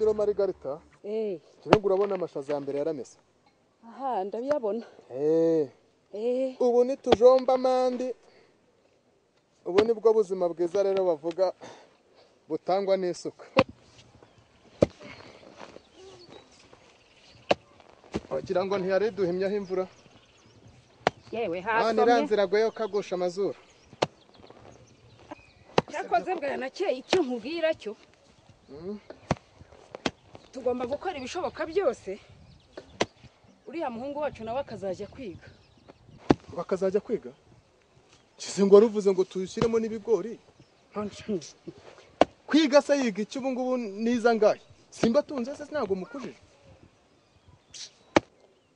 rero Margarita kirenge urabona amashaza ya mbere yaramese aha ndabiyabona ubu ni tujomba mandi ubu ni bwo buzima bwiza rero bavuga butangwa n'isuka wagira ngo ntiyari duhimyaho imvura yewe hasomye niranzira gweyo kagusha amazuru yakoze bwana cye icyo nkubwira cyo tugomba gukora ibishoboka byose uriya muhungu wacu nawe akazajya kwiga bakazajya kwiga kize ngo ruvuze ngo tuyushyiremo n'ibigori kwiga se yiga icyo ubu ngubu niza ngahe simba tunze se ntabwo mukujije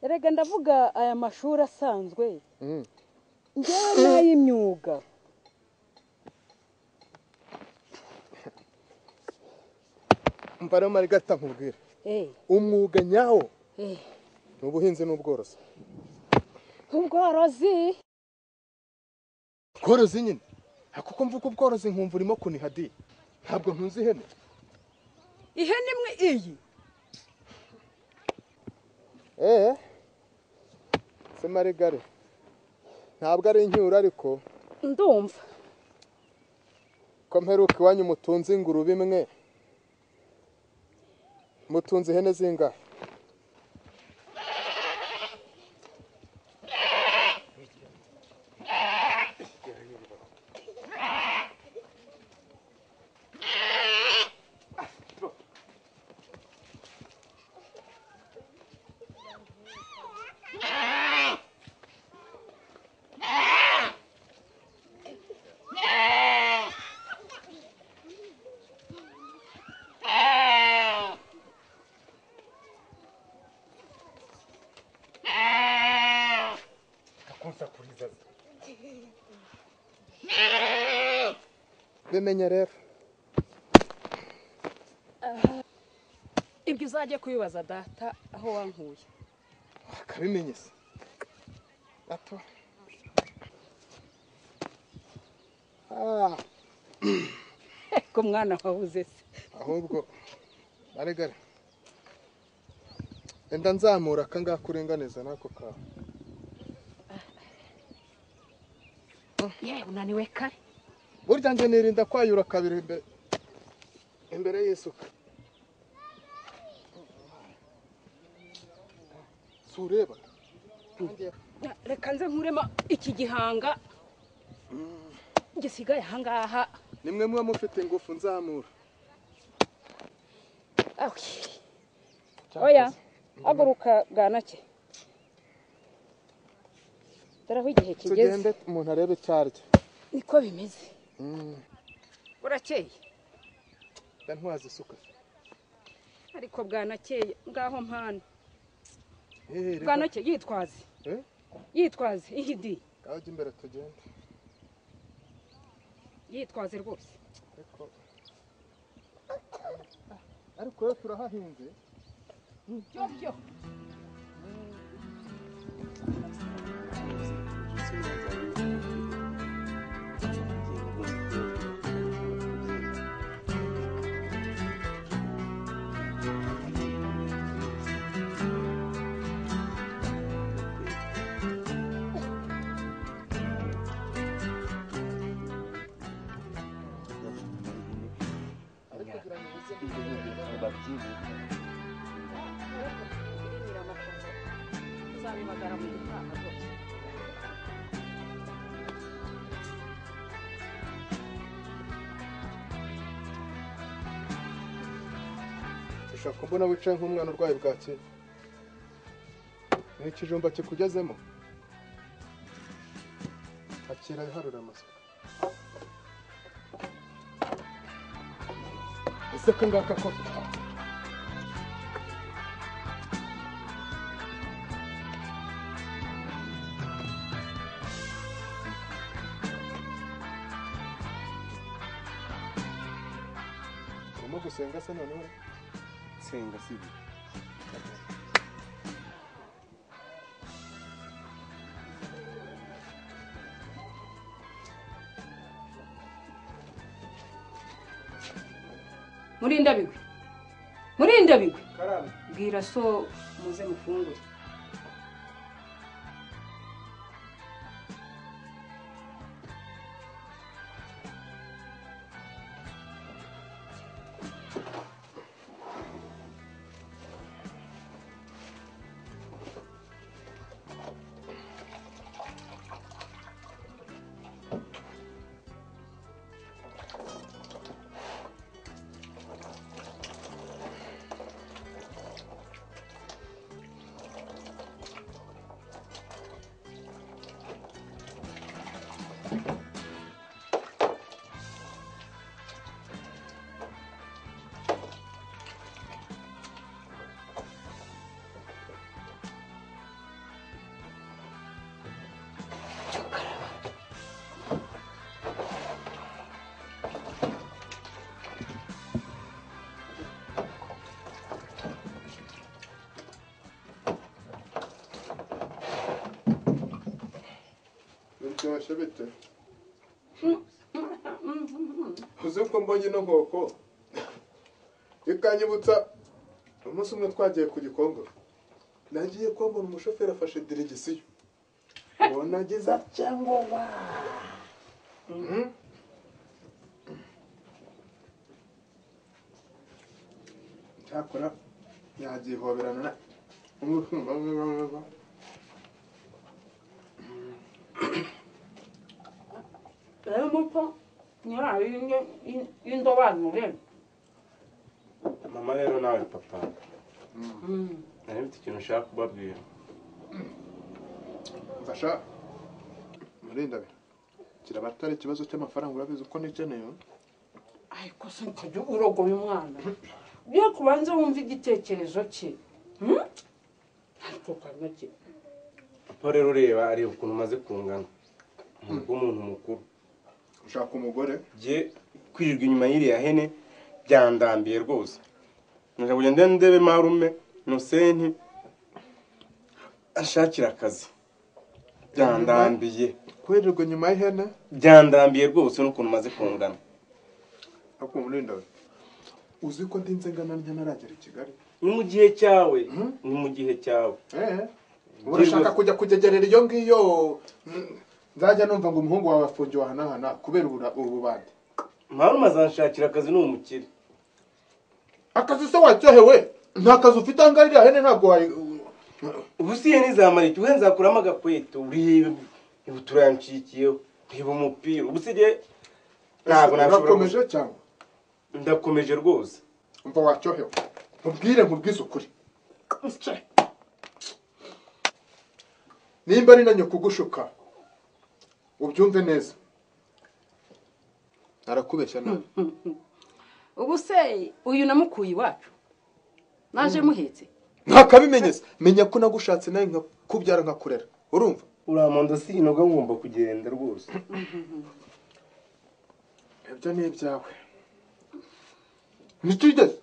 erega ndavuga aya mashuri asanzwe njyewe n'ay'imyuga mbara Margarita nkubwira umwuga nyawo ni ubuhinzi n'ubworozi ubworozi ubworozi nyine kuko mvuga ubworozi nkumva urimo kunihadi ntabwo ntunze ihene imwe iyi se Marigare ntabwo ari incyura ariko ndumva ko mperuka iwanyu mutunze ingurube imwe mutunze ihene zingahe bimenya rero ibyo uzajya kubibaza data aho wankuye akabimenye se ato ko mwana wabuze se ahubwo Marigare enda nzamura akangaka urenganiza nako kawe yewe unaniwe kare burya nje nirinda kwayura kabiri imbere y'isuka sureba reka nze nkurema iki gihanga gisigaye ahangaha nimwe muba mufite ingufu nzamura oya haguruka bwanake dore aho igihe kigeze tugende umuntu arebe icyarya niko bimeze urakeye ntwaze isuka ariko bwanakeye ngaho mpana bwanake yitwaze yitwaze ihidi ngaho jya imbere tugende yitwaze rwose ariko yo turahahinze byo ushaka mbona wicaye nk'umwana urwaye bwaki ni ikijumba kikugezemo akira harura amasuka ese ko ngaka ko urimo gusenga se noneho senga sibi Murinda bigwi Murinda bigwe. Karame. Bwira so muze mufungure. Biryoshye bite? Uzi ko mbonye ino nkoko ikanyibutsa umunsi umwe twagiye ku Gikongoro. Nagiye kumbona umushoferi afashe diregisiyo. Ubona agize cyangwa wa. Cyakora yagihoberana na muto nyara y'indobano rero. Mama rero nawe papa. Nari mfite ikintu ushaka kubabwira. Mfasha. Murinda be. Kiraba atari ikibazo cy'amafaranga urabizi uko nikeneye. Ariko se nkajya urogoya umwana. Byo kubanza wumva igitekerezo cye. Ariko kanake. Papa rero ureba ari ukuntu maze kungana. Umuntu mukuru. Ushaka umugore? Je kwirirwa inyuma y'iriya hene byandambiye rwose. Nje kugenda ndebe marume Nusenti ashakira akazi. Byandambiye. Kwirirwa inyuma y'ihene? Byandambiye rwose n'ukuntu maze kungana. Ako Murinda we. Uzi ko ndinze ngana ntaragera i Kigali. Ni mu gihe cyawe. Ni mu gihe cyawe. Urashaka kujya kugegerera iyo ngiyo. Nzajya numva ngo umuhungu wawe afungiwe ahanahana kubera ububandi. Marume azanshakira akazi n'umukire. Akazi se wacyohewe? Nta kazi ufite angarira hene ntabwo wayi. Ubusiye nizamara iki uhenza kurama gakweto uri turancikiyeho. Reba umupira. Ubusije ntabwo nashobora cyangwa. Ndakomeje rwose. Umva wacyohewe. Nkubwize ukuri. Nimba ari nanyo kugushuka. Ubyumve neza. Arakubeshya nawe. Ubu se uyu namukuye iwacu. Naje muhetse. Ntakabimenyese. Menya ko nagushatse nawe nka kubyara nka kurera. Urumva? Uramonda sinoga ngomba kugenda rwose. Ibyo ni ibyawe. Nitugeze.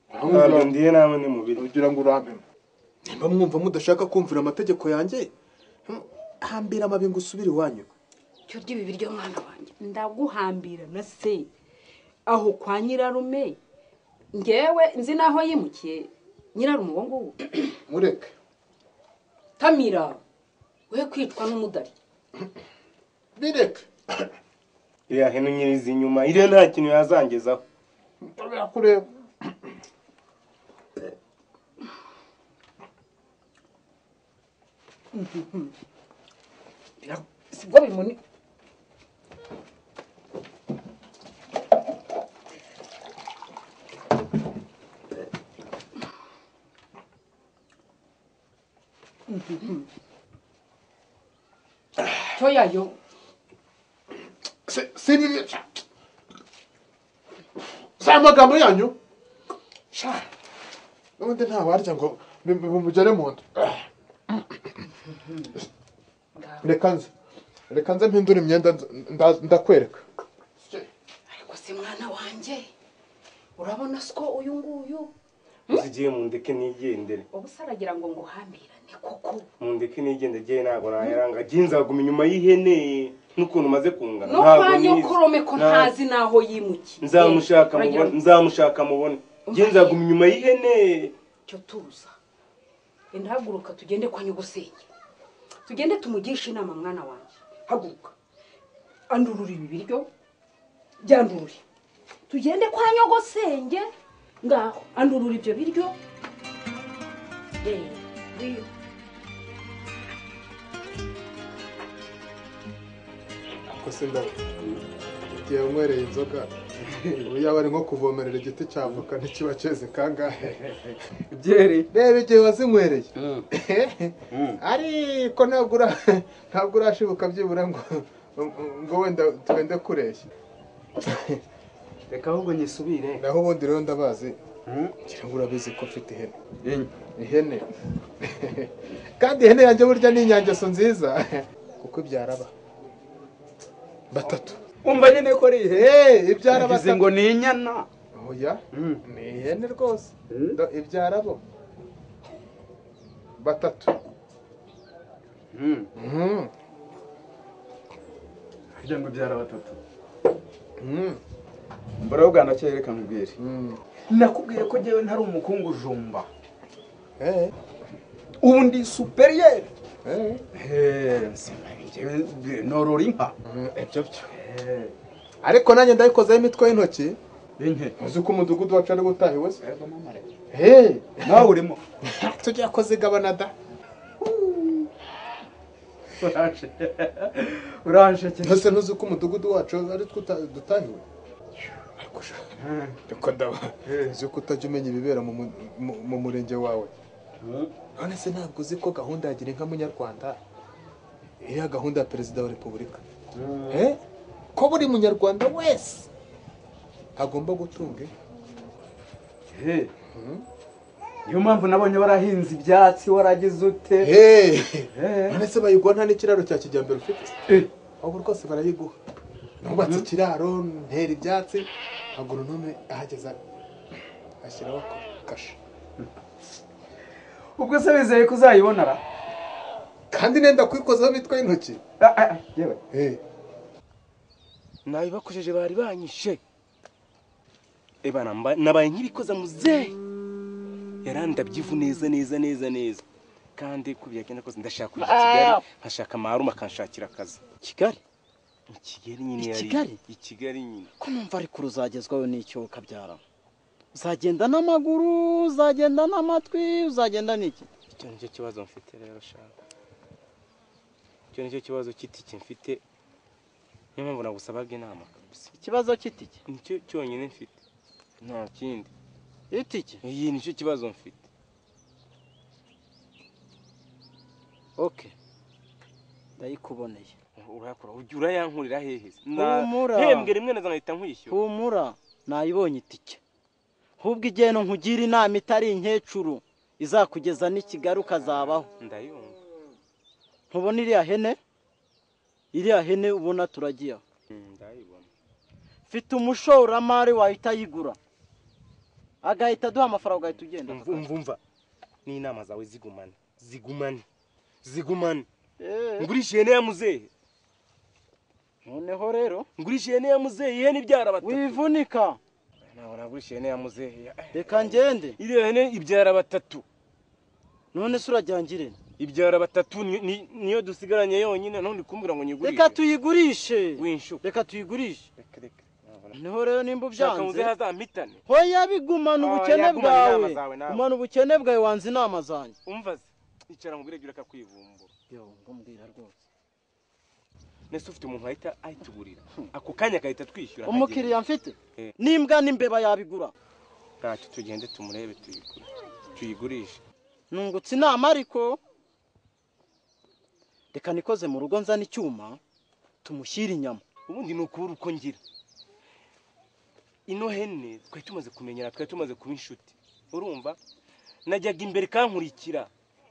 Ntabwo ndiye nawe ni mubiri. Ugira ngo urampe. Nimba mwumva mudashaka kumvira amategeko yanjye, hambira amabingo usubire iwanyu. Cyo ry'ibi biryo mwana wanjye. Ndaguhambira na se. Aho kwa nyirarume. Ngewe nzi naho yimukiye nyirarume ngo ngubu. Mureke. Tamira. We kwitwa n'umudari. Bireke. Iriya hene nyirizi inyuma. Iriya nta kintu yazangezaho. Kureba. Sibwo bimuni. Toyayo. Sini. Amagambo yanyu. Sha. Ubundi nta warya ngo bimugere mu nda. Reka nze mpindura imyenda ndakwereka. Ariko se mwana wanjye. Urabona siko uyu nguyu. Uzigiye mu ndeke nigendere. Ubusaragira ngo nguhambirane koko. Mu ndeke nigendere ntabwo naheranga. Ginzaguma inyuma y'ihene n'ukuntu maze kungana. Ntabwo nikorome ko ntazi naho yimuki. Nzamushaka mubone. Genzaguma inyuma y'ihene. Cyo tuza. Haguruka tugende kwa nyogosenge. Tugende tumugisha inama mwana wanjye. Haguruka. Andurura ibi biryo. Byandurure. Tugende kwa nyogosenge. Ngaho andurura ibyo biryo. Wiyo. Kose igihe unywereye inzoga yaba ari nko kuvomerera igiti cya avoka ntikiba cyeze kangahe. Byeri Reba igihe wazinywereye ariko ntabwo urashibuka byibura ngo wenda twende kureshya. reka ahubwo nyisubire. Naho ubundi rero ndabazi ngira ngo urabizi ko mfite ihene kandi ihene yanjye burya ni inyangeso nziza kuko ibyaraba batatu. Umva nyine ko ari ibyara batatu ngo ni inyana. Oya ni ihene rwose ibyarabo batatu. Kugira ngo ibyara batatu. Mbura uganda cyereka nkubwire. Nakubwiye ko jewe ntari umukungujumba. Undi superieur. Norora inka. Ibyo byo. Ariko nanjye ndabikozaho imitwe y'intoki. Inke. Uzi ko umudugudu wacu ari gutahiwe se? Nawe urimo. Tujya kuzigabana da. Uranje cyane. Ntose ntuzi ko umudugudu wacu ari dutahiwe. Ariko ndaba uzi ko utajya umenya ibibera mu murenge wawe. None se ntabwo uzi ko gahunda ya gira inka munyarwanda iriya gahunda ya perezida wa repubulika ko buri munyarwanda wese agomba gutunga niyo mpamvu nabonye warahinze ibyatsi waragize ute. none se bayiguha nta n'ikiraro cya kijyambere ufite ahubwo rwose barayiguha. Nubatse ikiraro ntera ibyatsi agoronome ahageza ashyiraho kashe. Ubwo se bizeye ko uzayibonara kandi nenda kwikozaho imitwe y'intoki. Yewe Nabibakojeje bari banyishe. Ebana nabaye nkibikoza muzehe. Yarandabyivu neza. Kandi kubyagenda koze ndashaka kujya Kigali nkashaka maruma kanshakira akazi. Kigali? Kigali nyine yari. Kigali nyine. Ko numva ari kuruzagezwaho n'icyo kabyara. Uzagenda n'amaguru, uzagenda n'amatwi, uzagenda n'iki? Icyo nicyo kibazo mfite rero shaka. Icyo nicyo kibazo kitike mfite. Niyo mpamvu nagusabaga inama kabisa. Ikibazo kitike? Nicyo cyonyine mfite. Nta kindi. Itike? Iyi nicyo kibazo mfite. Okay. Ndayikuboneye. Urakora ujura yankurira hehe? Humura. Hembwe rimwe naza nkahita nkwishyura. Humura, nayibonye itike. Hubwo igeno nkugira inama itari inkecuru izakugeza n'Ikigali ukazabaho. Ndayumva. Ntubona iriya hene ubona turagiye. Ndayibona. Mfite umushoramari wahita yigura. Agahita duha amafaranga ugahita ugenda. Umva. Ni inama zawe zigumane. Ngurisha ihene ya muzehe. Noneho rero ngurisha ihene ya muzehe, ihene ibyara batatu. Wivunika. Naho nagurisha ihene ya muzehe. Reka ngende. Iriya hene ibyara batatu. None se urajyangire? Ibyara batatu niyo dusigaranye yonyine none kumbura ngo nyigurishe. Reka tuyigurishe. Winshuka. Reka tuyigurishe. Reka. Niho rero nimba ubyanze. Shaka muzehe azampitane. Hoya bigumana ubukene bwawe. Gumana ubukene bwawe wanze inama zanjye. Umvaze. Icara ngo biregure ka kwivumbura. Yo ngombwira rwose. Nese ufite umuntu ahita ayitugurira. Ako kanya kahita twishyura. Umukiriya mfite. Nimbwa n'imbeba yabigura. Ntacyo tugende tumurebe tuyigurishe. Nungutse inama ariko reka nikoze mu rugo nzana icyuma tumushyira inyama. Ubundi nukubura uko ngira. Ino hene twari tumaze kumenyera, twari tumaze kuba inshuti. Urumva? Najyaga imbere kankurikira.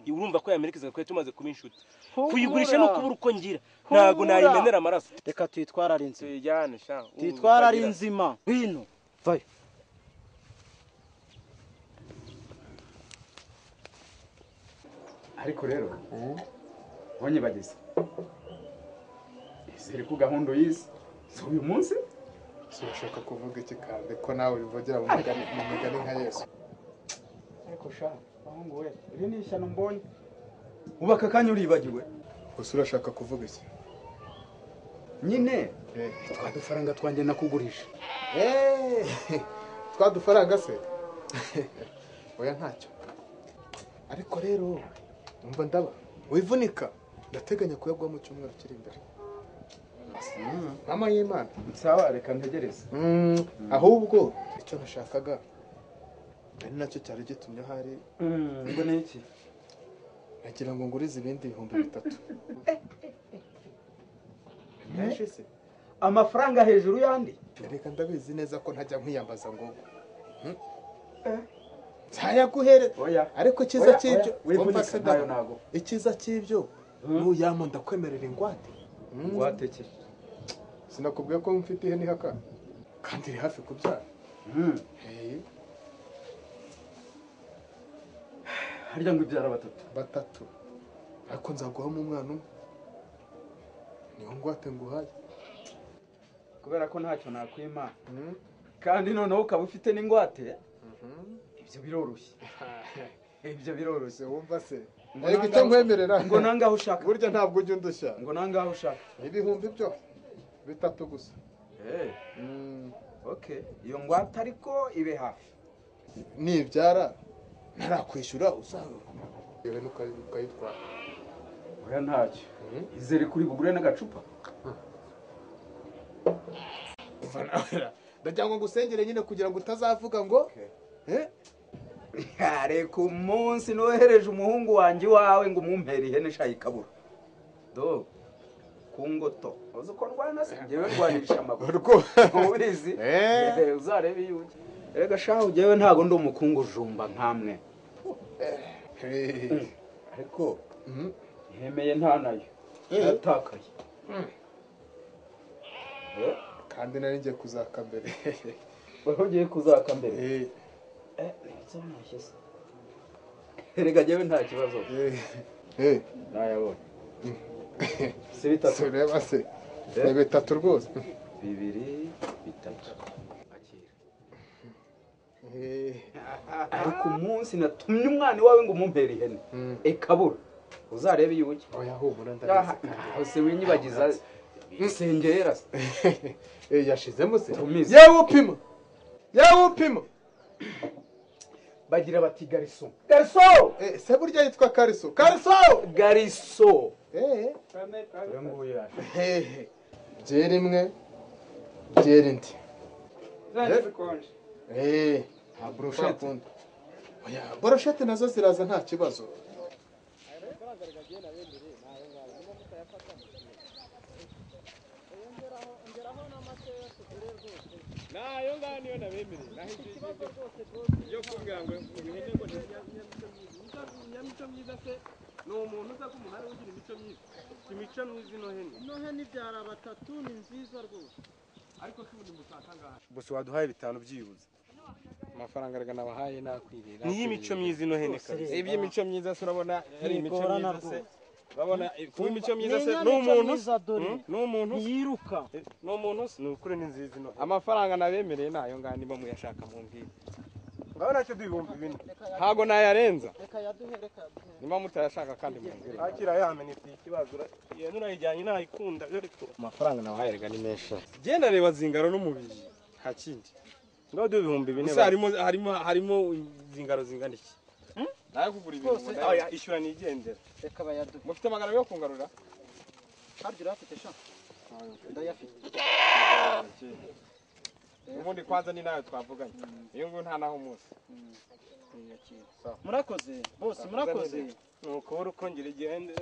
Urumva ko yamerekeza twari tumaze kuba inshuti. Kuyigurisha no kubura uko ngira. Ntago nayimenera amaraso. Reka tuyitwara ari nzima. Tuyijyane sha. Tuyitwara ari nzima. Bino. Vayo. Ariko rero wonye bageze. Izere ku gahunda yize. So uyu munsi gusa urashaka kuvuga iki kandi ko nawe bivogera mu migani nka Yesu? ariko sha bahungu we iri ni ishyano mbonye ubaka kanya uribagiwe Gusa urashaka kuvuga iki? nyine twa dufaranga twanjye nakugurisha Twa dufaranga se? Oya ntacyo. Ariko rero umva ndaba wivunika ndateganya kuyagwa mu cyumweru kiri imbere. Mama y'Imana. sawa reka ntegereze Ahubwo icyo nashakaga ari nacyo cyari gitumye hari ngo ni iki nagira ngo ngurize ibindi 3,000. Menshi se? amafaranga hejuru yandi Reka ndabizi neza ko ntajya nkwiyambaza ngo nzayaguhere. oya Ariko ikiza cy'ibyo wivunika se nayo da. nago Ikiza cy'ibyo nuyamo ndakwemerera ingwate. ngwateke Sinakubwiye ko mfite ihene ihaka kandi iri hafi kubyara. harya ngo ibyara batatu 3. Ariko nzaguhamo umwana umwe. Niyo ngwate nguhaye. kubera ko ntacyo nakwima kandi noneho ukaba ufite n'ingwate ibyo biroroshye ibyo biroroshye Wumva se? Ariko icyo nkwemerera ngo nangaho ushaka burya ntabwo ujya undushya. ngo nangaho ushaka Ibihumbi byo 3 gusa. okay iyo ngwate ariko ibe hafi Nibyara ntarakwishyura usanga yewe ukayitwara. oya ntacyo izere kuri bugure n'agacupa Ndagira ngo ngusengere nyine kugira ngo utazavuga ngo reka umunsi nohereje umuhungu wanjye wawe ngo umumpere ihene shayi kabura do ku ngoto uzi ko ndwana se njyewe ndwanisha amaguru ubizi uzarebe iyo ujya rega shaho njyewe ntago ndi umukungujumba nkamwe ariko ihemeye nta nayo yatakaye kandi nari ngiye kuzaka mbere. wari ugiye kuzaka mbere rega njyewe nta kibazo nayabonye si bitatu Reba se ni 3 rwose. 2 3 ariko umunsi natumye umwana wawe ngo umumpere ihene ekabura uzarebe iyo ujya Oya humura ndabizi. hose winyibagiza isengera Yashizemo se? Tumize. Yewe upima. bagira bati gariso Se burya yitwa Kariso. gariso Uyu nguyu yaje. Byeri imwe, byeri indi. Nta brochette. Oya, brochette nazo ziraza nta kibazo. nayo ngani yo nabemereye naho yo kumbwira ngo ibihene ngo nyamico myiza se ni umuntu uza ko umuntu ari ugira imico myiza imico myiza ino hene ibyara 3 ni nziza rwose ariko si ubundi musaka ngaha gusa waduhaye 5 byibuze amafaranga rega nabahaye nakwirira ni imico myiza ino hene kabisa imico myiza se urabona ari imico Ntigorana myiza se rwose. urabona kuba imico myiza se Ni n'umuntu myiza dore. n'umuntu ntiyiruka n'umuntu ni ukuri ni nziza ino amafaranga nabemereye nayo ngani niba muyashaka mu mbwira ngaho nacyo ibihumbi 4 ntago nayarenza reka yaduhe niba mutayashaka kandi mu mbwira akira yamenye ikibazo yene urayijyanye nayikunda ariko amafaranga nabahaye rega ni menshi genda reba zingaro n'umubiri nta kindi ngaho duhe ibihumbi 4 gusa harimo zingaro zingana iki nayo kugura ibintu oya ishyura nigendera reka bayaduhe mufite amagana yo kungarura harya urafite sha ndayafite ubundi kwanza ni nayo twavuganye iyo nguyu nta naho umunsi murakoze bose murakoze nuko uri ukongera igende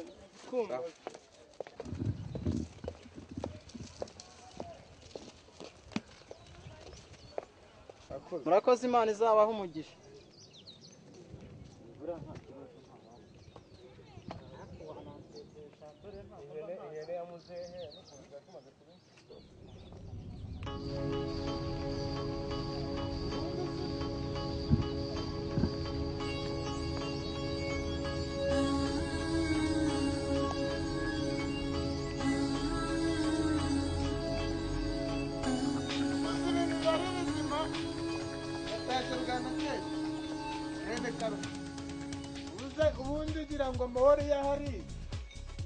kumva murakoze imana izabaho umugisha ubundi ugira ngo amahoro iyo ahari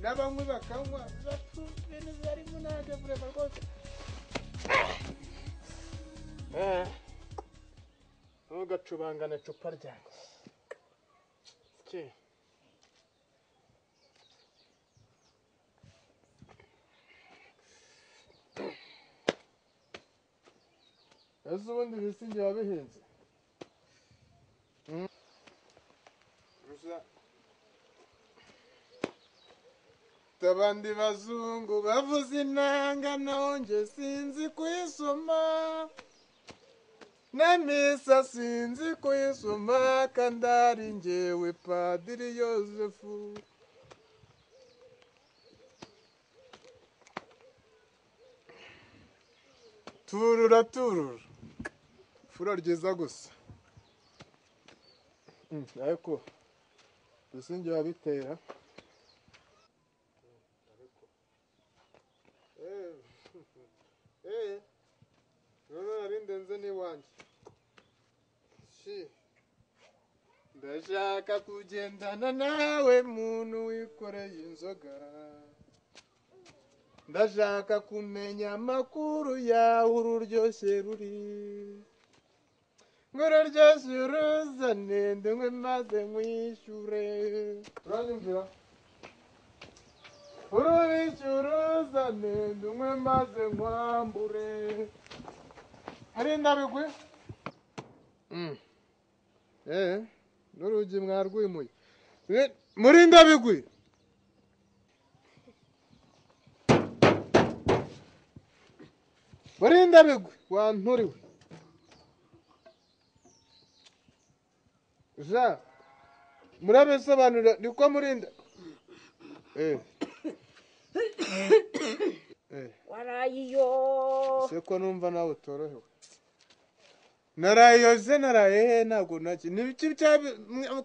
n'abanywi bakanywa ibintu bari munade burema rwose. Ntugacubangane icupa ryanjye. Ese ubundi ibisinge wabihinze? Abandi bazungu bavuze inanga nonge sinzi kuyisoma, na misa sinzi kuyisoma, kandi ari njyewe Padiri Yozefu. Turura turura fura ryiza gusa. Ariko ibisinge wabitera? Ndenze n'iwanjye. Ndashaka kugendana nawe muntu wikoreye inzoga, ndashaka kumenya amakuru yawe ururyoshye ruri, ngo ururyoshye uruzane ndanywe maze nkwishyure. Uranyumvira? Urubishyure uzane ndanywe maze nkwambure. Hari ndabigwi? N'urugi mwarwimuye. Muri ndabigwi? Muri ndabigwi wanturiwe. Ja murabisobanura niko murinda. Warayiyo. Seko numva nawe utorohewe. Narayoze naraye ntabwo naki. Nibiki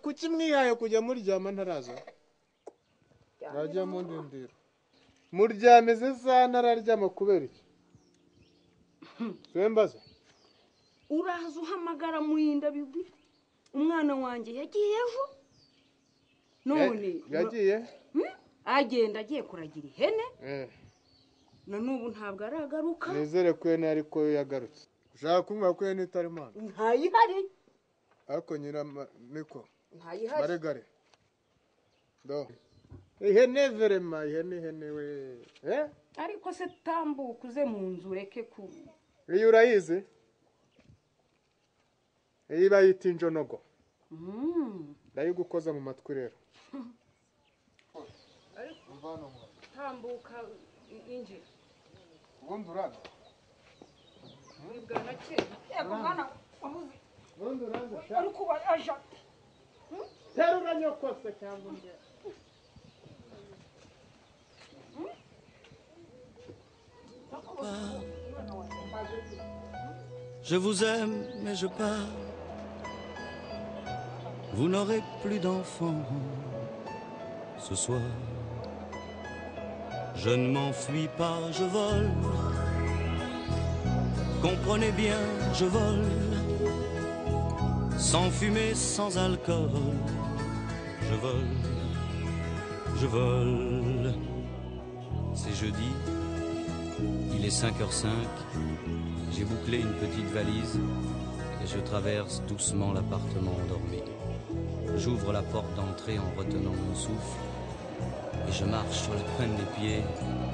kuki mwihaye kujya muryama ntaraza? Najya mu ndindiro. Muryameze za nararyama kubera iki? Sembaza. Uraza uhamagara murinda bigwi. Umwana wanjye yagiyeho. None yagiye? Agenda agiye kuragira ihene. Na nubu ntabwo aragaruka. Nizere ko yene ariko yagarutse. Ushaka kumva ko yene itari mana? Ntayihari. Ariko nyira niko. Ntayihari. Baregare. Do. Ihene verema ihene we. Ariko se tambuka uze mu nzu reke ku. Iyo urayize? Iyi bayita injonogo. Ndayigukoza mu matwi rero. Tambuka injira. Ubundi uraza? Bwana ke. Yego mwana wamuzi. Ubundi uraza? Ariko aja. Terura nyokose cyangwa nge. Je vous aime, mais je pars. Vous n'aurez plus d'enfants ce soir. Je ne m'enfuis pas, je vole. Comprenez bien, je vole. Sans fumée, sans alcool. Je vole, je vole. C'est jeudi, il est 5h05. J'ai bouclé une petite valise et je traverse doucement l'appartement endormi. J'ouvre la porte d'entrée en retenant mon souffle et je marche sur la pointe des pieds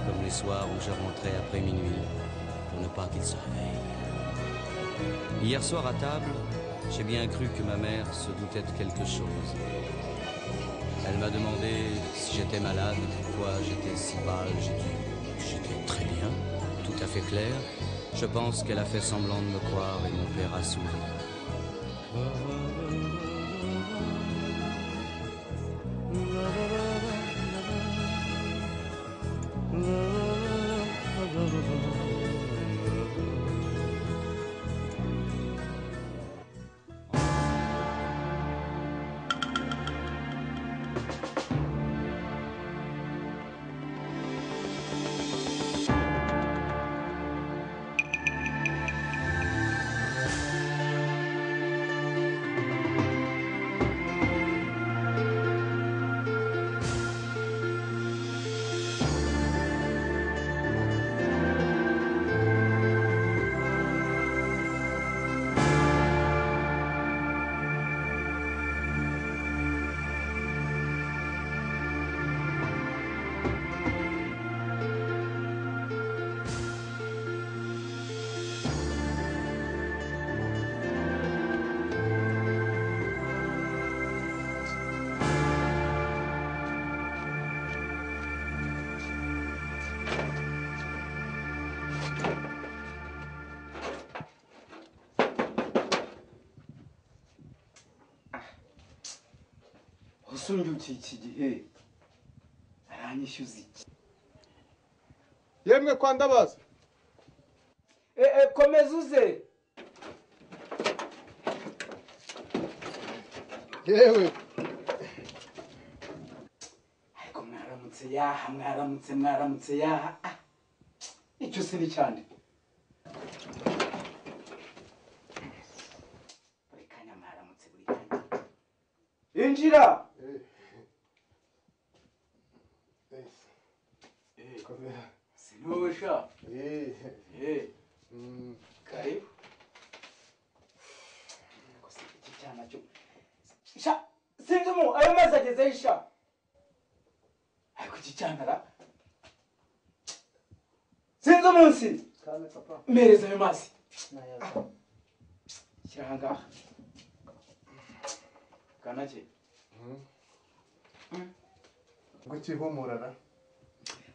comme les soirs où je rentrais après minuit pour ne pas qu'il se réveille. Hier soir à table, j'ai bien cru que ma mère se doutait de quelque chose. Elle m'a demandé si j'étais malade, pourquoi j'étais si pâle. J'ai dit j'étais très bien, tout à fait clair. Je pense qu'elle a fait semblant de me croire et mon père a souri. usunjukiye iki gihe aranyishyuza iki? yemwe kwa Ndabaza. Komeza uze. Yewe Ariko mwaramutse yaha. Icyo si ni cyane. Buri kanya mwaramutse buri kanya. Injira. Sinusha. Karibu. Kosi iki cyana cyo. Sha, sindumu ayo mazi ageze isha. Ariko iki cyana ra. Sinzi umunsi. Kame papa. Mereza ayo mazi. Nayaza. Shyira aha ngaha. Kanake. ngo kihumurana.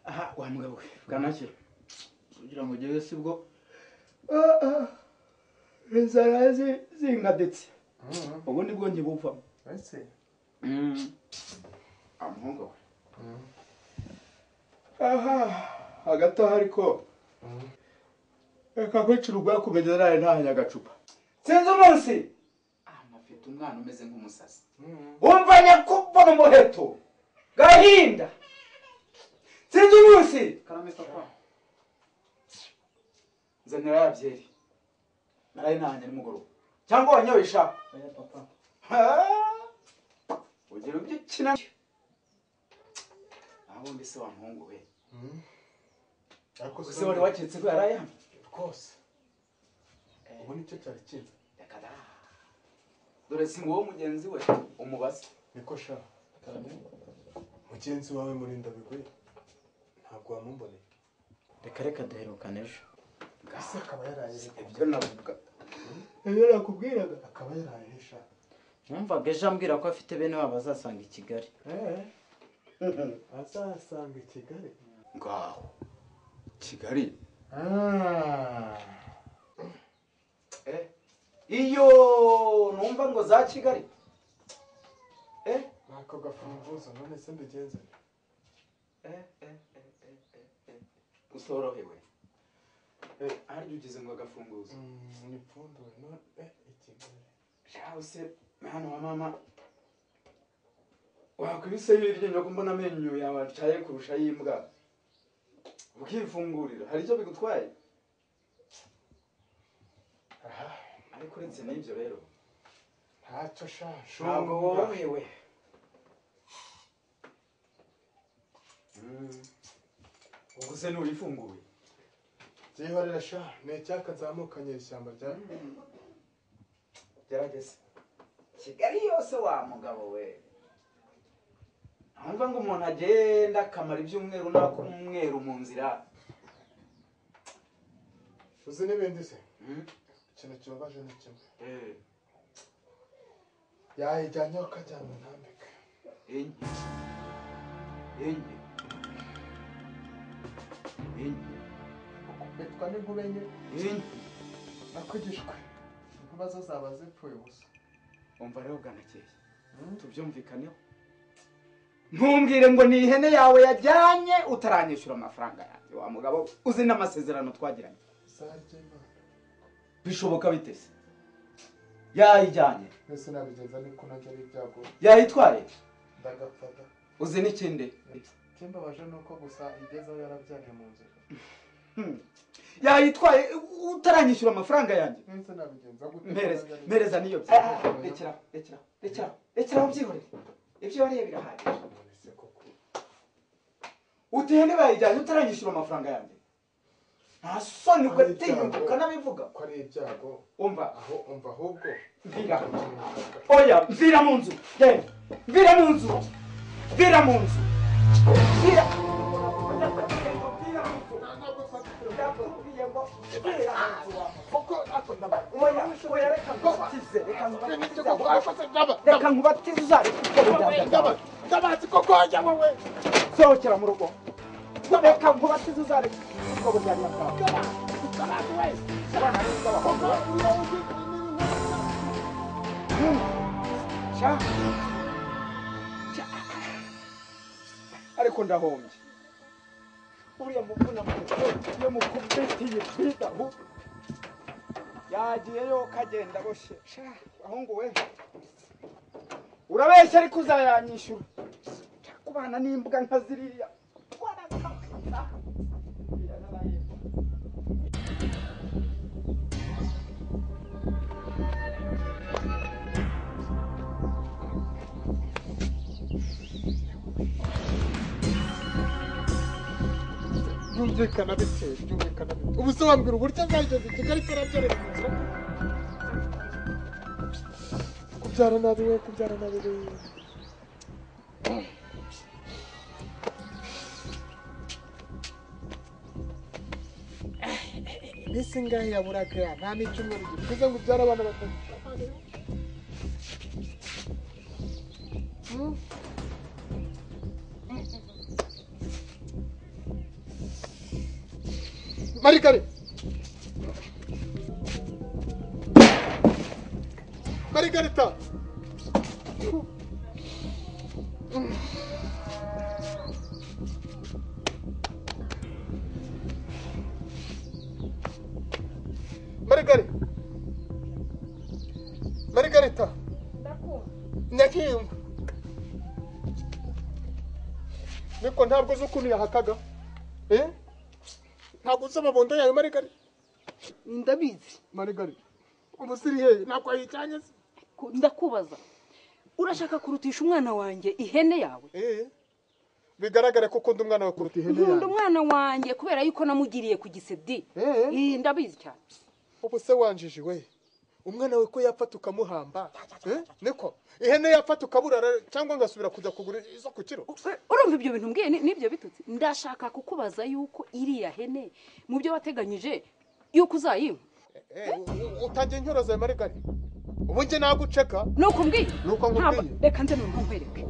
Aha, wa mugabo we. Kanake. Kugira ngo jewe sibwo. Inzara zingadetse. Ubu nibwo nkibuvamo. Ese Amuhungu we. Aha, hagati aho ariko. Reka kwicira urwakumenya naraye ntahanye agacupa. Sinzi umunsi. Mafite umwana umeze nk'umusazi. Wumva nyakubona umuheto. Gahinda. Sinzi umunsi. Kame papa. Zanira ya byeri. Naraye ntahanye nimugoroba. Cyangwa wanyoye sha. Oya papa. Ugira ubikina. Aho mbese wa muhungu we. ariko Ese wari waketse ko yaraye hano? rwose ubu nicyo cyari kinze. Yakada. Dore si ngo mugenzi we umubaze. Niko sha mugenzi wawe Murinda Bigwi ntabwo wamumboneye. Reka duherukane ejo. Ese akaba yaraye Ibyo navuga. Ibyo nakubwiraga akaba yaraye sha. Numvaga ejo ambwira ko afite bene wabo bazasanga I Kigali. Azasanga I Kigali. Ngaho. Kigali. Iyo numva ngo za Kigali. Nako gafunguzo none se mbigenze. Usorohewe. Aryo ugize ngo agafunguzo. Nipfunduwe none I Kigali. Shaho se hano wa mama. Wakwibise yirye nyoko mbona amenyo yawe acaye kurusha yimbwa. Ukifungurira hari icyo bigutwaye. Ariko uretse n'ibyo rero Ntacyo sha. ntabwo worohewe. Ubwo se nurifunguye. Byihorera sha n'icyaka nzamukanye ishyamba rya. Gerageza. Kigali yose wa mugabo we. Numva ngo umuntu agenda akamara ibyumweru n'akumweru mu nzira. Uzi n'ibindi se? Ikintu kibabaje ni kimwe. Yayijyanye ukajyana mu ntambika. Enye. Ukubitwa n'inkuba enye. Nakugishwe. Inkuba zo zaba zipfuye ubusa. Umva rero bwanakeye. Tubyumvikaneho. Ntumbwire ngo ni ihene yawe yajyanye utaranyishyura amafaranga yanjye wa mugabo uzi n'amasezerano twagiranye. Bishoboka bitese. Yayijyanye. Mbese nabigenza niko najya n'ibyago. Yayitwaye. Ndagapfada. Uzi n'ikindi. Kimbabaje nuko gusa igezeho yarabyariye mu nzira. Yayitwaye utaranyishyura amafaranga yanjye. Mbese nabigenza gute? Mereza niyo. Rekera ubyihorere. Ibyo wariye birahagije. Utihene bayijyanye utaranyishyura amafaranga yanjye. Nta soni ugatinyuka ukanabivuga. Ko ari ibyago. Umva ahubwo. Mvira. Oya, mvira mu nzu. Mvira mu nzu. Mvira mu nzu. Mvira. Reka nkubatize uzareka ndabazi koko wajya wowe sohokera mu rugo reka nkubatize uzareka ubwo bujyanye bwawe ndabazi wese abana beza bakobwa ariko ndahombye uriya muvuna iyo mukubitiye bidahu yagiyeyo kagenda boshe ahungu we urabeshya ariko uzayanyishyura kubana n'imbwa nka ziriya byumvikana bite byumvikana bite ubu se wambwira uburyo azageze i Kigali itarabyerera kubyara nabi we kubyara nabi we ese ngahe yaburaga nta n'icyumweru gikuze ngo ubyare abana batatu Marikare Marikarita Marikarita Nyakiyumva niko ntabwo uzi ukuntu yahakaga ntabwo uzi amabondo yawe Marigari ndabizi Marigari ubu siri he ntabwo yicanye se ndakubaza urashaka kurutisha umwana wanjye ihene yawe bigaragara ko ukunda umwana wawe kuruta ihene yawe nkunda umwana wanjye kubera yuko namugiriye ku gisedi ndabizi cyane ubu se wanjije we umwana we ko yapfa tukamuhamba niko ihene yapfa tukaburara cyangwa ngasubira kujya kugura izo ku kiro urumva ibyo bintu mbwiye nibyo bitutse ndashaka kukubaza yuko iriya hene mu byo wateganyije yuko uzayimpa utangiye inkoroza ya Marigari ubu njye naguceka nuko mbwiye nuko nkubwiye reka nze numva nkwereke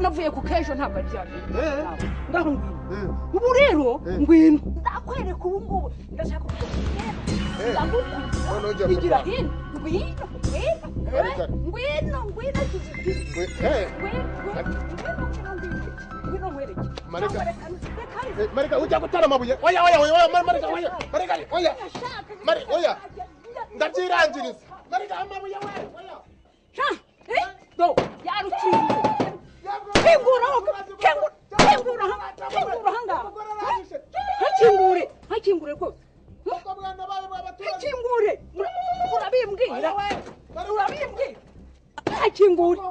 navuye ku kejo ntabwo ari byaje ngaho ngwino ubu rero ngwino ndakwereka ubu ngubu ndashaka igira hino ngwino Marigari ujya gutara amabuye oya Marigari oya ndabyirangiriza Marigari amabuye oya do yarukinze kengura hakingure rwose hakingure urabimbwira hakingure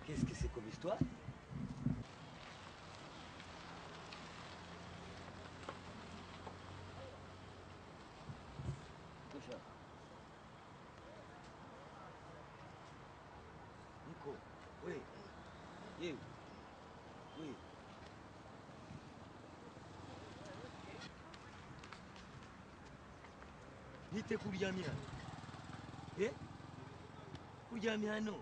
Qu'est-ce que c'est comme histoire? Nico, oui. You. Oui. Nite kuryamye hano? Kuryamye hano?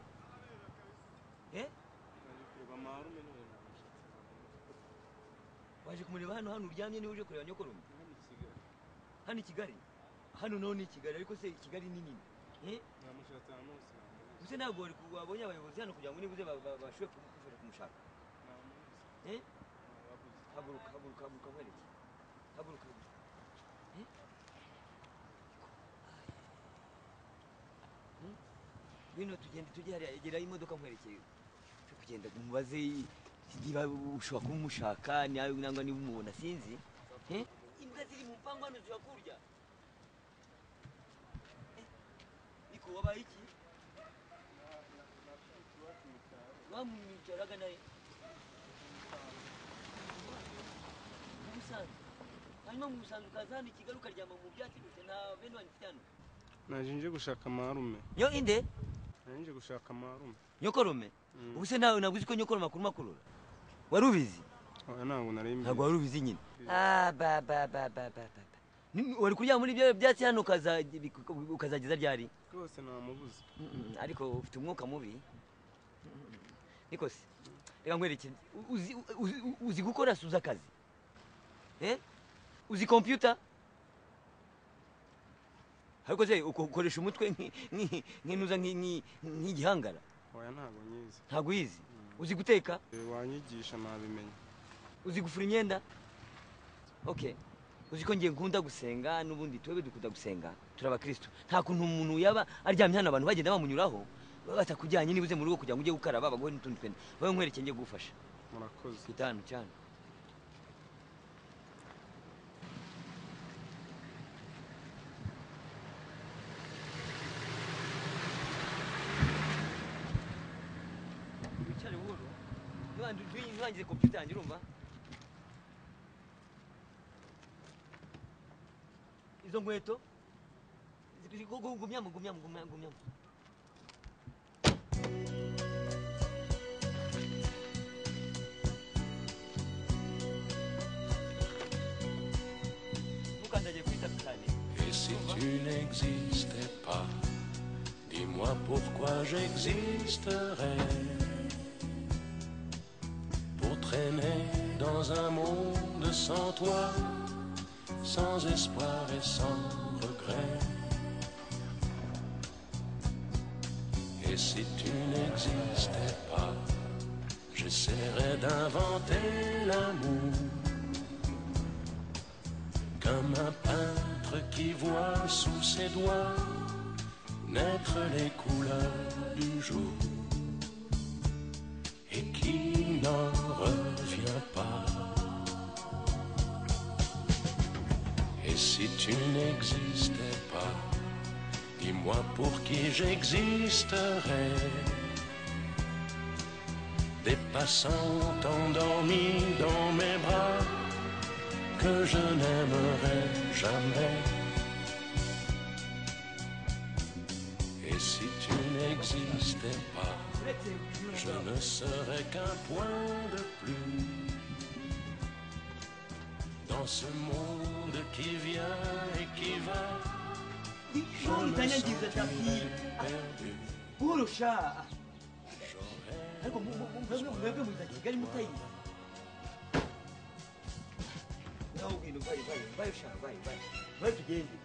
Waje kumureba hano uryamye niwe uje kureba nyokorume? Hano i Kigali? Hano naho ni i Kigali ariko se Kigali ni nini? Use ntabwo wabonye abayobozi hano kugira ngo nibuze bashobore kumushaka? Haguruka nkwereke. Haguruka. ngwino tugende tujye hariya egera imodoka nkwerekeye cyo kugenda umubaze niba ushobora kuba umushaka nangwa niba umubona sinzi imbwa ziri mu mpangu hano zirakurya niko wabaye iki wamwicaraga naye umusanzu hanyuma musanzu ukaza hano i Kigali ukaryama mu byatsi gusa nta bene wanyu ufite hano naje nje gushaka marume yo inde naje nje gushaka marume nyokorome ubu se nawe naguzi ko nyokorome akuru makurura wari ubizi oya ntabwo nari mbizi ntabwo wari ubizi nyine wari kuryama muri ibyo byatsi hano ukazageza ryari rwose namubuze ariko ufite umwuka mubi niko se reka nkwereke uzi gukora suza akazi uzi computer ariko se ukoresha umutwe nk'inuza nk'igihangara oya ntabwo nyizi ntabwo uyizi uzi guteka wanyigisha nabimenya uzi gufura imyenda okay uzi ko ngiye nkunda gusenga n'ubundi twebwe dukunda gusenga turabakristo nta kuntu umuntu yaba aryamye hano abantu bagenda bamunyuraho batakujyanye nibuze mu rugo kugira ngo ujye gukaraba bagoye n'utundi twenda bawe nkwereke ngiye gufasha murakoze kitanu cyane wicare buhoro ntiwangize computer yanjye urumva izo nkweto gumyamo ntukandagiye kwita cyane. Et si tu n'existais pas, dis-moi pourquoi j'existerais. Pour traîner dans un monde sans toi, sans espoir et sans regret. Et si tu n'existais pas, j'essaierais d'inventer l'amour. Comme un peintre qui voit sous ses doigts naître les couleurs du jour et qui n'en revient pas. Et si tu n'existais pas, dis-moi pour qui j'existerais. Des passants endormis dans mes bras que je n'aimerai jamais. Et si tu n'existais pas, je ne serais qu'un point de plus dans ce monde qui vient et qui va. Je me sentirais perdu. ariko mwebwe muza Kigali mutayizi nawe ubwino bayo shaka bayo tugende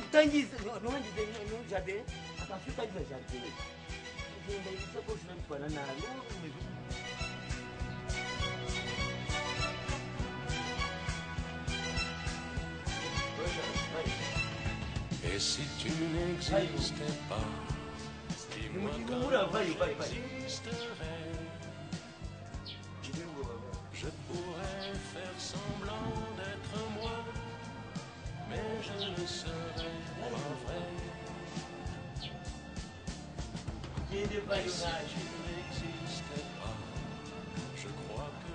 utangize ntuhangize jardin akantu utangize jardin ugenda ibisakoshi nabitwara nabi Et si tu n'existais pas, dis-moi comment j'existerais. Je pourrais faire semblant d'être moi, mais je ne serais pas vrai. Et si tu n'existais pas, je crois que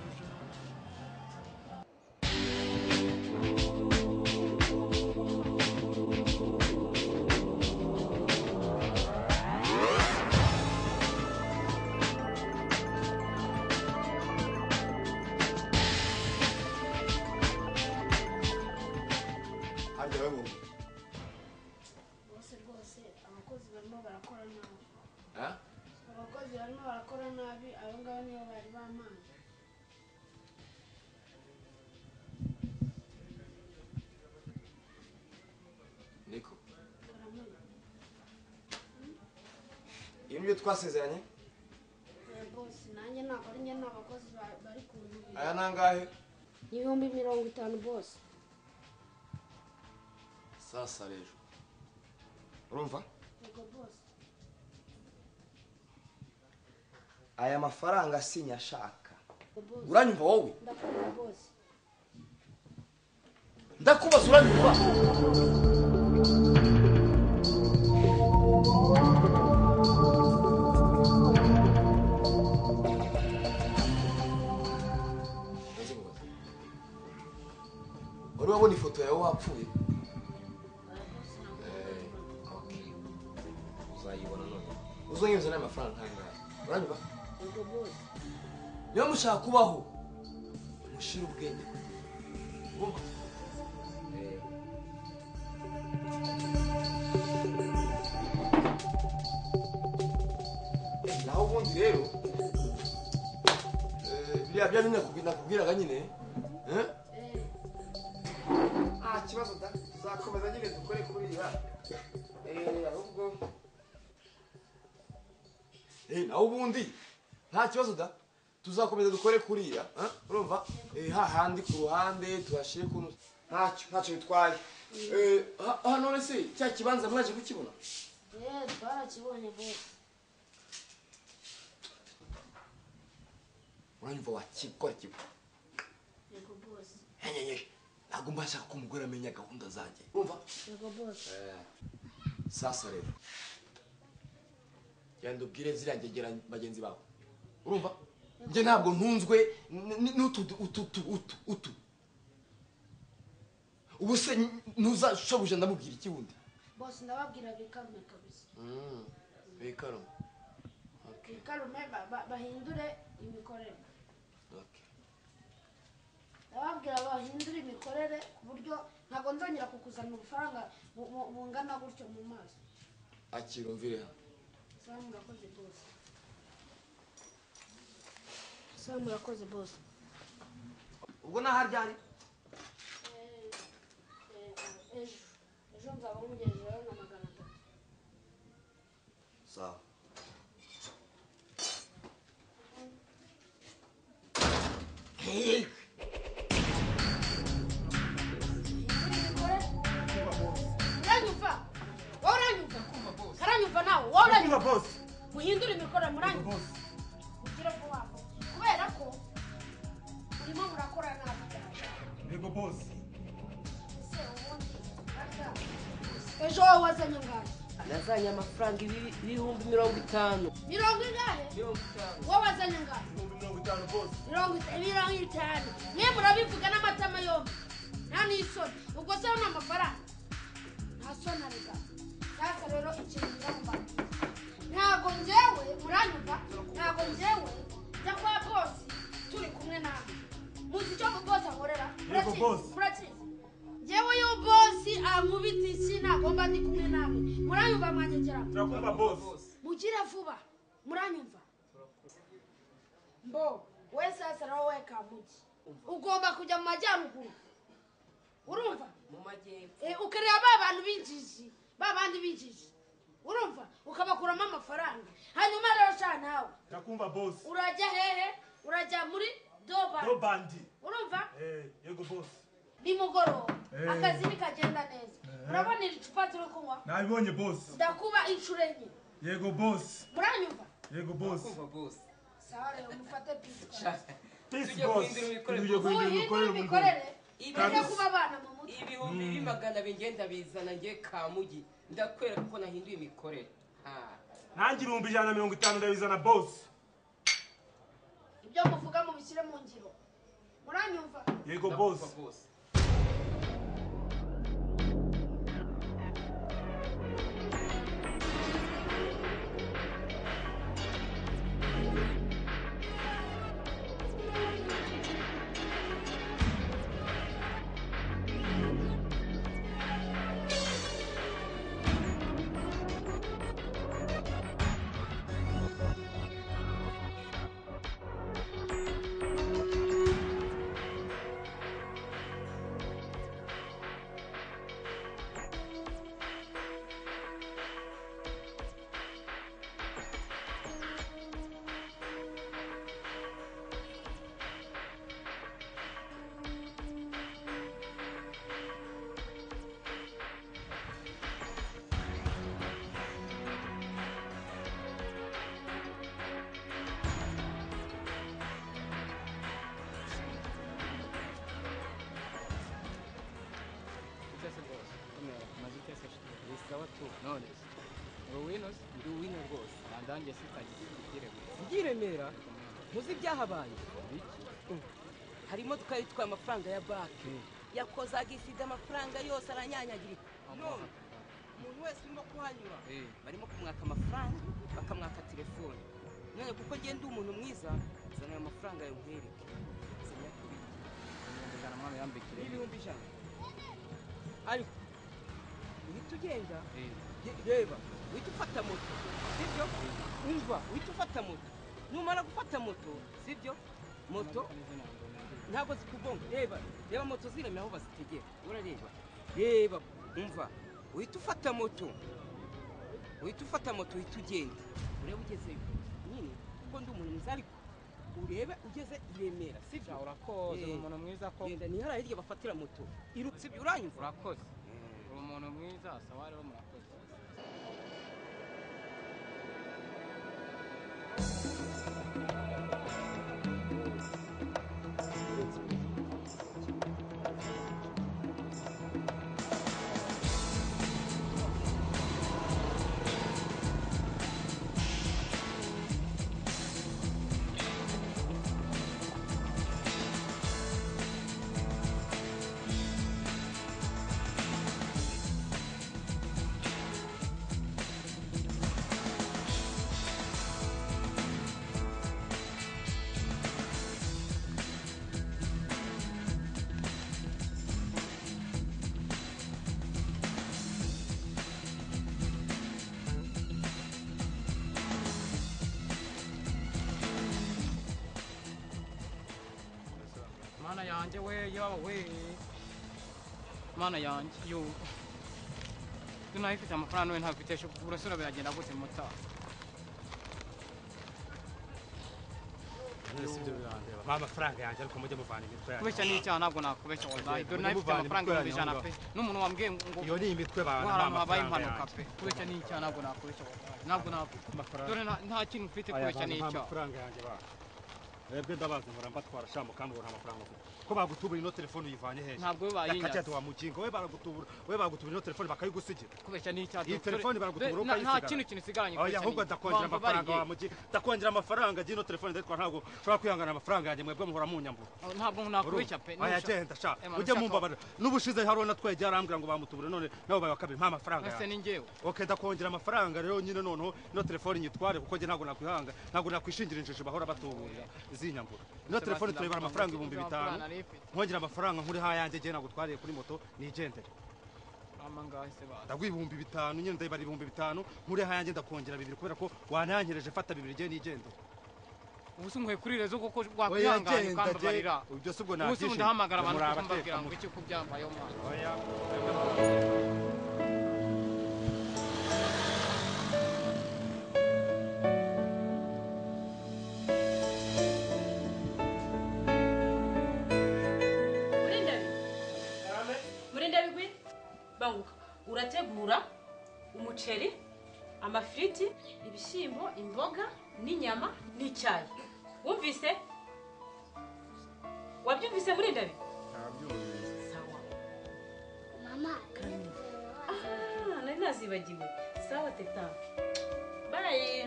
abakozi barimo barakora nabi abo ngabo niyo bari bamaye niko iyo nibyo twasezeranye bosi nanjye ntabwo ari njye n'abakozi bari ku ntubi aya nangahe ni 50 bosi sasa rero urumva yego bosi aya mafaranga sinyashaka. Uranyumva wowe? Ndakumva bosi. Ndakubaza uranyumva? Wari wabona ifoto yawe wapfuye? Uzayibona none. Uzonyuza n'amafaranga nk'aya. Uranyumva? Yego bosi. Niba mushaka kubaho mushire ubwenge. Wumva? Naho ubundi rero biriya bya nakubwiraga nyine nta kibazo da tuzakomeza nyine dukore kuriya ahubwo naho ubundi nta kibazo da tuzakomeza dukore kuriya urumva hahandi ku ruhande tuhashyire ku ntacyo bitwaye none se cya kibanza mwaje kukibona? Twarakibonye bosi. Uranyumva wakikora kiba? Yego bosi. Ntabwo mba nshaka ko umugore amenya gahunda zanjye urumva? Yego bosi. Sasa rero genda ubwire ziriya ngegera bagenzi bawe urumva? Njye ntabwo ntunzwe utu ubu se ntuzashobuje ndamubwira iki wundi? Bosi ndababwira bikarume kabisa. Bikarume. Bikarume bahindure imikorere. Ndababwira bahindure imikorere ku buryo ntabwo nzongera kukuzana ubufaranga bungana gutyo mu maso. Akirumvire hano. Sawa murakoze bosi. Sawa murakoze bosi. Ubwo naharyari? Ejo nzaba mugejejeho na 300. Sawa. Uranyumva? Uranyumva? Karanyumva nawe? Uranyumva boss? Muhindure imikoro muranyumva boss. Ugire vuba. Kubera ko urimo murakora nabi. Yego boss. Ejo wowe wazanye ngahe? Nazanye amafaranga ibihumbi 50. 50 ingahe? 50. Wowe wazanye ngahe? 50 boss. 50. Mwe murabivuga n'amatama yombi. Nta n'isoni. Ubwo se una amafaranga. Nta soni arega. Sasa rero ikintu ngamba. Ntago njyewe muranyumva? Ntago njyewe njya kwa boss turi kumwe nawe. Muzi icyo boss ankorera? Yego boss. Murakizi. Njyewe yo boss ankubita isi nagomba ndi kumwe nawe. Muranyumva mwanyegera? Turakumva boss. Mugira vuba. Muranyumva? Mbo, we sasa rero we kamugi. Ugomba kujya mu majyaruguru. Urumva? Mu majyepfo. Ukareba abantu binjiji, babandi binjiji. Urumva? Ukabakuramo amafaranga. Hanyuma rero sha nawe. Turakumva boss. Urajya hehe? Urajya muri Dobandi. Dobandi. Urumva? Yego boss. Nimugoroba. Akazi nikagenda neza. Urabona iri cupa turi kunywa? Nabibonye boss. Ndakuba inshuro enye. Yego boss. Muranyumva? Yego boss. Kumva boss. Sawa rero mufate pisi. Peace boss. Tujye guhindura imikorere. Ibyo kuba abana mu mutwe. Ibihumbi 200 bingenda bizana ngiye Kamugi. Ndakwera ko nahinduye imikorere. Nanjye 150 ndabizana boss. Ibyo muvuga mu bishyire mu ngiro. Muranyumva? Yego boss. maze utese bisawa tu none uwino ndi uwino rwose nandange sitagire Ngiremera muzi byahabaye hari imodoka yitwaye amafaranga ya banki yakozaga ifite amafaranga yose aranyanyagirika none umuntu wese urimo kuhanyura barimo kumwaka amafaranga bakamwaka telefone none kuko ngiye ndi umuntu mwiza zana amafaranga yawe nkwereke zanya kubita ibihumbi ijana ariko uhita ugenda reba uhita ufata moto sibyo umva uhita ufata moto numara gufata moto sibyo moto ntabwo zikugonga reba moto ziremye aho bazitegera urareba reba umva uhita ufata moto uhita ugenda urebe ugezeyo nyine kuko ndi umuntu mwiza ariko urebe ugeze i Remera sibyo urakoze umuntu mwiza ko genda ni hariya hirya bafatira moto sibyo uranyumva urakoze uri umuntu mwiza sawa rero murakoze Mana yanjye we yawe mana yanjye yo tunayifite amafaranga none ntafite urasura biragenda gute muta sibyo birandeba mama amafaranga yanjye ariko mujye muvana imitwe yanjye kubeshya n'icyaha ntabwo nakubeshya wallahi dore nayifite amafaranga 100 pe n'umuntu wambwiye ngo iyo ni imitwe bana mama amafaranga pe kubeshya n'icyaha ntabwo nakubeshya wallahi ntabwo nakubeshya dore nta kintu ufite kubeshya n'icyaha amafaranga yanjye ba Ebwe ndabaza nkora mbatwara shamo kandi ubona amafaranga ko bagutubura ino telefone uyivanye hehe ntabwo we bayinyatse yakajya wa mukingo we bagutubura ino telefone bakayigusigira kubeshya n'icyaha iyi telefone baragutubura ukayisigara nta kintu isigaranye oya ahubwo ndakongera amafaranga wa mukingo ndakongera amafaranga y'ino telefone ndetwa ntabwo ushobora kwihangana amafaranga yanjye mwebwe muhora munyambura ntabwo nakubeshya pe oya genda sha ujye mumbabara n'ubushize harona twegera arambwira ngo bamutubure none nabo bayakabiri nta mafaranga ese ni ngewe okay ndakongera amafaranga rero nyine noneho ino telefone nyitware kuko nge ntabwo nakwihanga ntabwo nakwishingira injiji bahora batuburira zinyambura ino telefone tureba amafaranga 5,000 nkongera amafaranga nkuri hayanjye je nagutwariye kuri moto nigendere amangahe se ba ndagwa 5,000 nyine ndayibara 5,000 nkuri hayanjye ndakongera 2 kubera ko wanyanyereje fata 2 je nigendere ubuso nkwe kuri rezo kuko rwakwihangana ukambabarira ubyo subwo nabyishije ubuso ndahamagara abantu kumbabwira ngo iki kubyambaye mwana oya banguka urategura umuceri amafiriti ibishyimbo imboga n'inyama n'icyayi wumvise wabyumvise muri ndabi sawa mama nari nazibagiwe sawa teta bye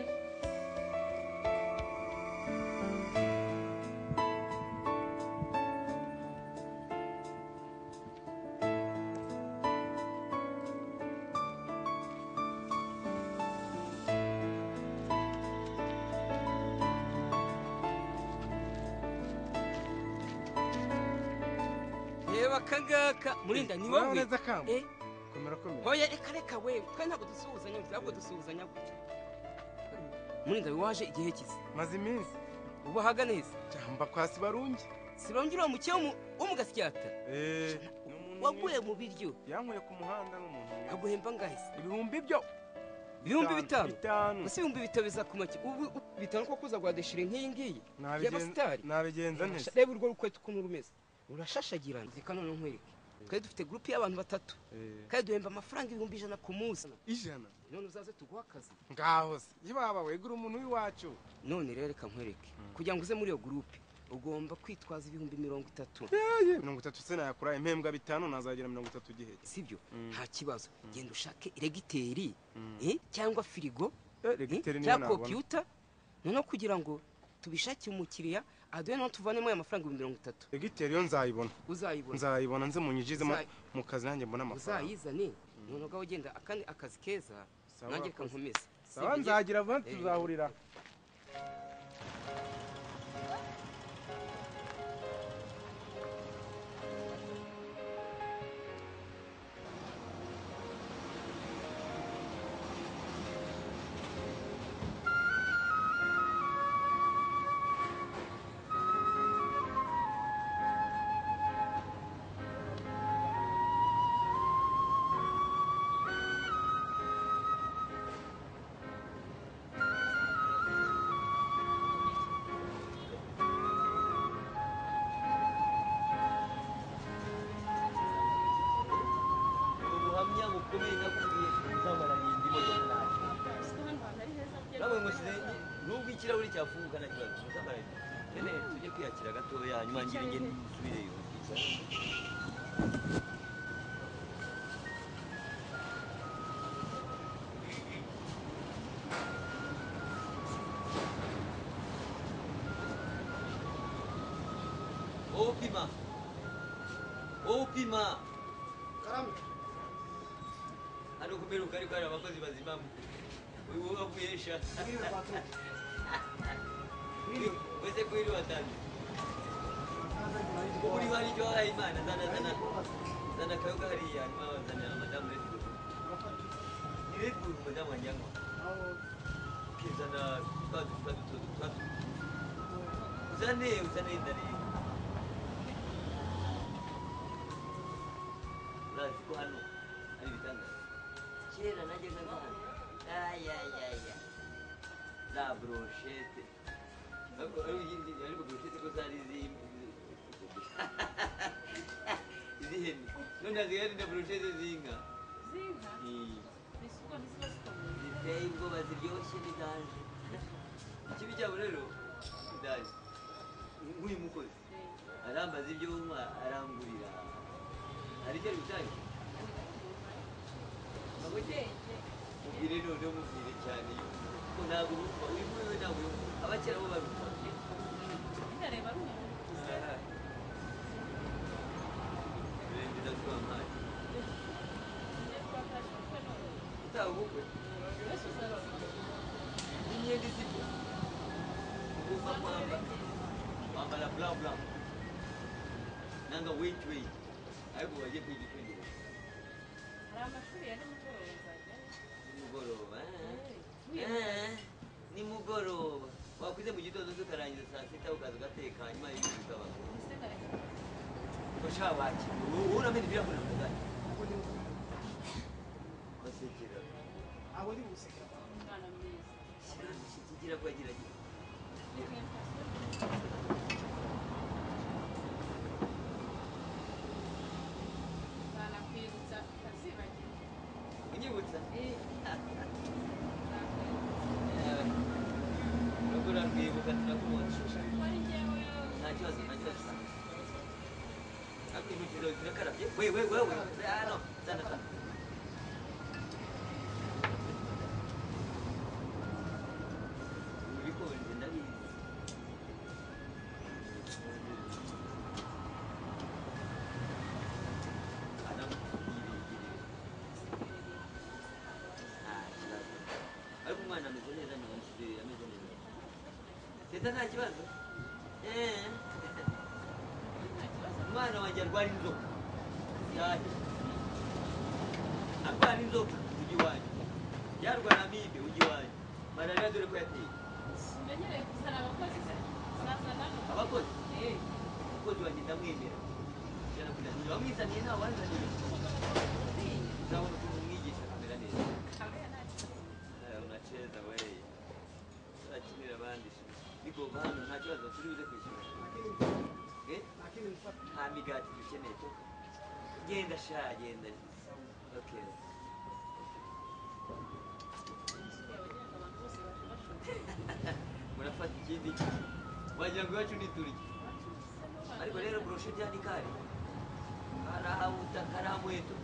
akangaka murinda ni wowe neza kamba komera komera oya reka we kandi ntabwo dusuhuzanya ntabwo dusuhuzanya gutya murinda waje igihe kizi maze iminsi ubu haga neza cyamba kwasi barungi sirongira mu cyo wo mu gasyata waguye mu biryo yankuye ku muhanda n'umuntu aguhemba ngahise ibihumbi byo 5,000 gusa 5,000 biza kumaki ubu bitanu ko kuza gwadeshire nk'iyi ngiyi y'abasitari nabigenza neza reba urwo rukweto ukuntu rumeze urashashagirana zika none nkwereke twari dufite groupe y'abantu 3 kandi duhemba amafaranga 100 ku munsi 100 none uzaze tuguha akazi ngaho se yibaba wegura umuntu w'iwacu none rero reka nkwereke kugira ngo uze muri iyo groupe ugomba kwitwaza ibihumbi 30. Yeye 30 se nayakura impembwa 5 nazagira 30 gihe. Sibyo? Nta kibazo. Genda ushake regiteri cyangwa firigo regiteri niyo cyangwa nabona. computer noneho kugira ngo tubishakire umukiriya aduhe no tuvanemo aya mafaranga 30. Regiteri yo nzayibona. Uzayibona. Nzayibona nze munyijize mu kazi nanjye mbona amafaranga. Uzayizane noneho gaho genda akandi akazi keza nanjye kankomeze. Sawa nzagira vuba tuzahurira. ikirahuri cyafunguka na kibazo muzamaranye nene tujye kwiyakira gatoya hanyuma ngira ingene nsubireyo Opima Karame hano kumeruka ariko hari abakozi bazimamo wewe wapuyesha wese kweli watani uri wali jo Imana zana kayoga hariya hanyuma wazana madamu Red Bull madamu wanjangwa kizana twadu uzane ndani Lazi ko hano ari bitanga kera najye ngana la brochette ariko brochette ko zari ziheni none azigari na brochette zinga ziteye ubwoba ziryoshye n'idanje ikibi cyabo rero idanje nk'uyu mukozi arambaza ibyo arangurira hari icyo bitanye ubwire none mubwire cyane ko ntabwo uyu nguyu ntabwo abakera bo babikora ndareba urenda kuba amazi utaha ubukwe imyenda isibyo ugomba kwambara blanc nanga weight ariko bagiye kwiga icyongereza hari amashuri ya nimugoroba nimugoroba wakwize mu gitondo tukarangiza saa sita ukaza ugateka hanyuma y'ibintu bikaba ko sha waki wowe uramenye ibirahure mugani basekera abo ni gusekera umwana mwiza kigira ko agira kwibutsa ukazibagirwa unyibutsa urabona kwibuka turakubona nta kibazo ariko intoki zawe zirakarabye wewe hano zana ubikonje ndabizi ariko umwana ameze neza ntibamushyize ameze neza teta nta kibazo umwana wanjye arwara inzoka yaje arwara inzoka ujya iwanjye yarwara amibe ujya iwanjye malariya dore ko yateye umenyereye kuzana abakozi abakozi umukozi wanjye ndamwemera ijana ku ijana wamwizaniye ntawe wanzaniye uzabona ukuntu umwigisha akamera neza unacheza wewe turakinira abandi niko hano nta kibazo turi buze kwishyura nta migati dukeneye toka genda sha genda okay murafata ikindi wagira ngo iwacu ni turya ariko rero brosheti yani kari karahabuta karamweto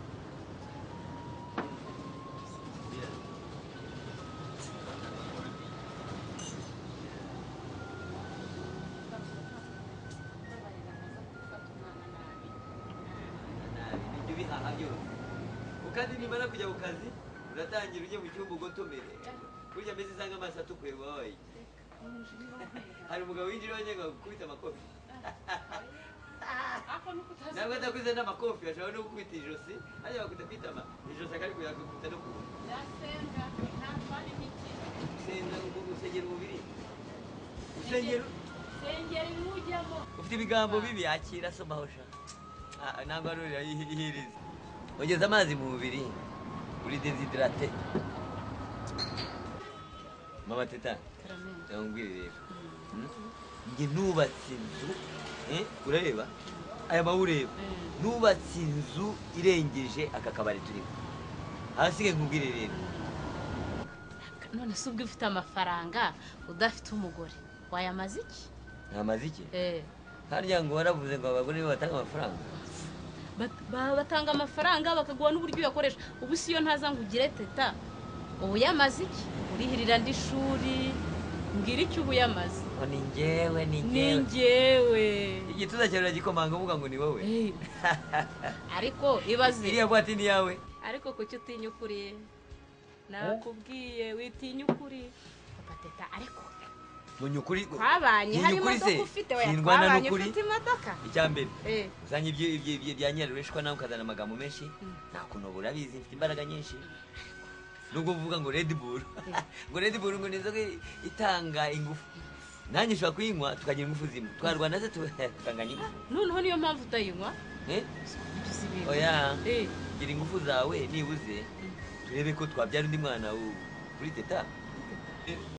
ibyo bihaha byose ukandi nimara kujya ku kazi uratangira ujye mu cyumba ugotomere burya mbese usanga amaso atukuye wabaye hari umugabo winjira wajyaga gukubita amakofi ntabwo atakuze n'amakofi ashobora no gukubita ijosi hajya bakubita kwitama ijosi akari kuyakubita no kuba gusenga gusengera umubiri usengero ufite ibigambo bibi akira somaho sha ntabwo arurira ihiriza ugeze amazi mu mubiri uri desiderate mama teta ndamubwire rero njye nubatse inzu urareba aya mawureba nubatse inzu irengeje aka kabari turimo ahasigaye nkubwire rero none se ubwo ufite amafaranga udafite umugore wayamaze iki ntamaze iki harya ngo waravuze ngo abagore nibo batanga amafaranga batanga amafaranga bakaguha n'uburyo uyakoresha ubu si yo ntaza ngo ugire teta ubu yamaze iki urihirira andi shuri mbwira icyo ubu yamaze ni njyewe igituza cyawe uragikomanga uvuga ngo ni wowe ariko ibaze iriya bwati ni yawe ariko kuki utinya ukuri nakubwiye witinya ukuri papa teta ariko munyukuri twabanye hari imodoka ufite oya twabanye ufite imodoka icyambere uzanye ibyo bya nyarureshwa nawe ukazana amagambo menshi nta kuntu urabizi mfite imbaraga nyinshi nubwo uvuga ngo Red Bull ngo Red Bull ngo ni inzoga itanga ingufu nanjye ushobora kuyinywa tukagira ingufu zimwe twarwana se tukanganya ingufu noneho niyo mpamvu utayinywa oya gira ingufu zawe nibuze turebe ko twabyara undi mwana kuri teta